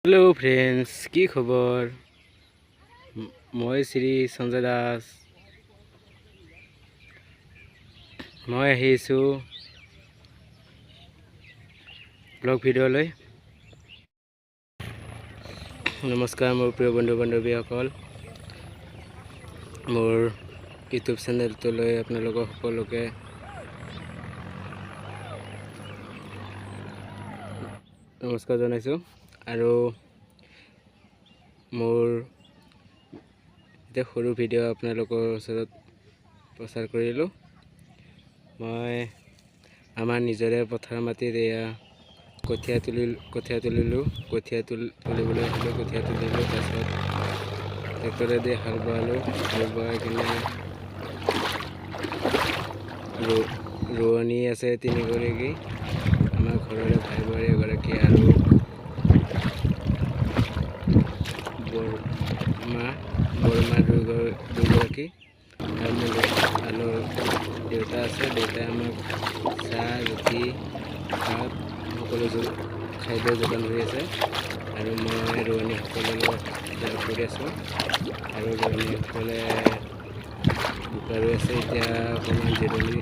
hello friends की खबर मैं श्री संजय दास मैं আহিছো ব্লগ ভিডিঅ'লৈ নমস্কাৰ মোৰ প্ৰিয় বন্ধু বান্ধৱীসকল মোৰ ইউটিউব চেনেলটোলৈ আপোনালোকক সকলোকে নমস্কাৰ জনাইছো আৰু মোৰ এটা সৰু ভিডিঅ' আপোনালোকৰ ওচৰত প্ৰচাৰ কৰিলোঁ মই আমাৰ নিজৰে পথাৰ মাটিত এয়া কঠীয়া তুলিলোঁ তুলিবলৈ হ'লে কঠীয়া তুলিলোঁ তাৰপিছত ট্ৰেক্টৰেদি হাল বোৱালোঁ হাল বোৱাই কিনে ৰোৱনী আছে 3 গৰাকী আমাৰ ঘৰৰে ভাই বোৱাৰী এগৰাকী আৰু বৰমা দুগৰাকী আৰু দেউতা আছে দেউতাই আমাক চাহ ৰুটি ভাত সকলো খাদ্য যোগান ধৰি আছে আৰু মই ৰোৱনীসকলৰ লগত হেল্প কৰি আছোঁ আৰু ৰোৱনীসকলে বোকা ৰুই আছে এতিয়া অকণমান জিৰণি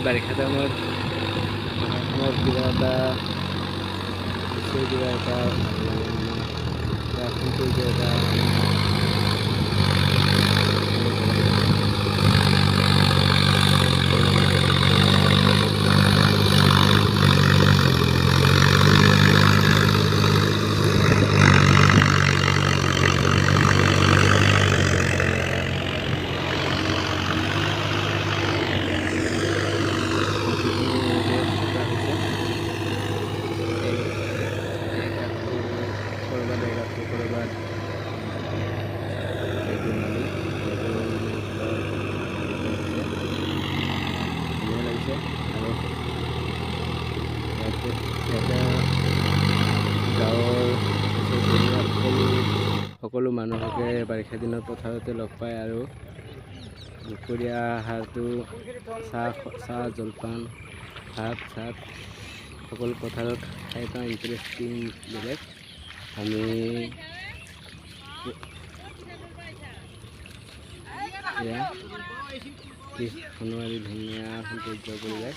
বাৰিষা টাইমত কিবা এটা গাঁৱৰ সকলো মানুহকে বাৰিষা দিনত পথাৰতে লগ পায় আৰু দুপৰীয়া আহাৰটো চাহ জলপান ভাত চাত সকলো পথাৰত খাই পাওঁ ইণ্টাৰেষ্টিং বেলেগ আমি এয়া সোণোৱাৰী ধুনীয়া সৌন্দৰ্য পৰিৱেশ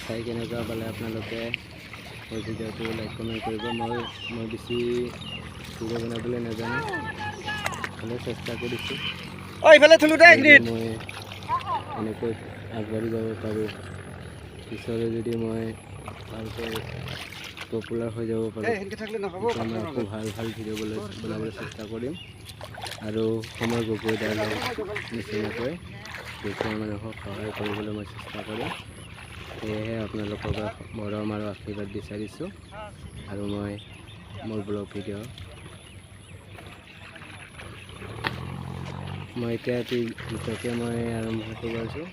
চাই কেনেকুৱা পালে আপোনালোকে মোৰ ভিডিঅ'টো লাইক কমেণ্ট কৰিব মই বেছি ভিডিঅ' বনাবলৈ নাজানো হ'লেও চেষ্টা কৰিছোঁ মই এনেকৈ আগবাঢ়ি যাব পাৰোঁ পিছলৈ যদি মই ভালকৈ পপুলাৰ হৈ যাব পাৰোঁ মই আকৌ ভাল ভিডিঅ' বনাবলৈ চেষ্টা কৰিম আৰু সময় গগৈ দাইলৰ নিচিনাকৈ দুখীয়া মানুহক সহায় কৰিবলৈ মই চেষ্টা কৰিম সেয়েহে আপোনালোকৰ পৰা মৰম আৰু আশীৰ্বাদ বিচাৰিছোঁ আৰু মই মোৰ ব্লগ ভিডিঅ' মই এতিয়া নিজকে মই আৰম্ভ কৰিছোঁ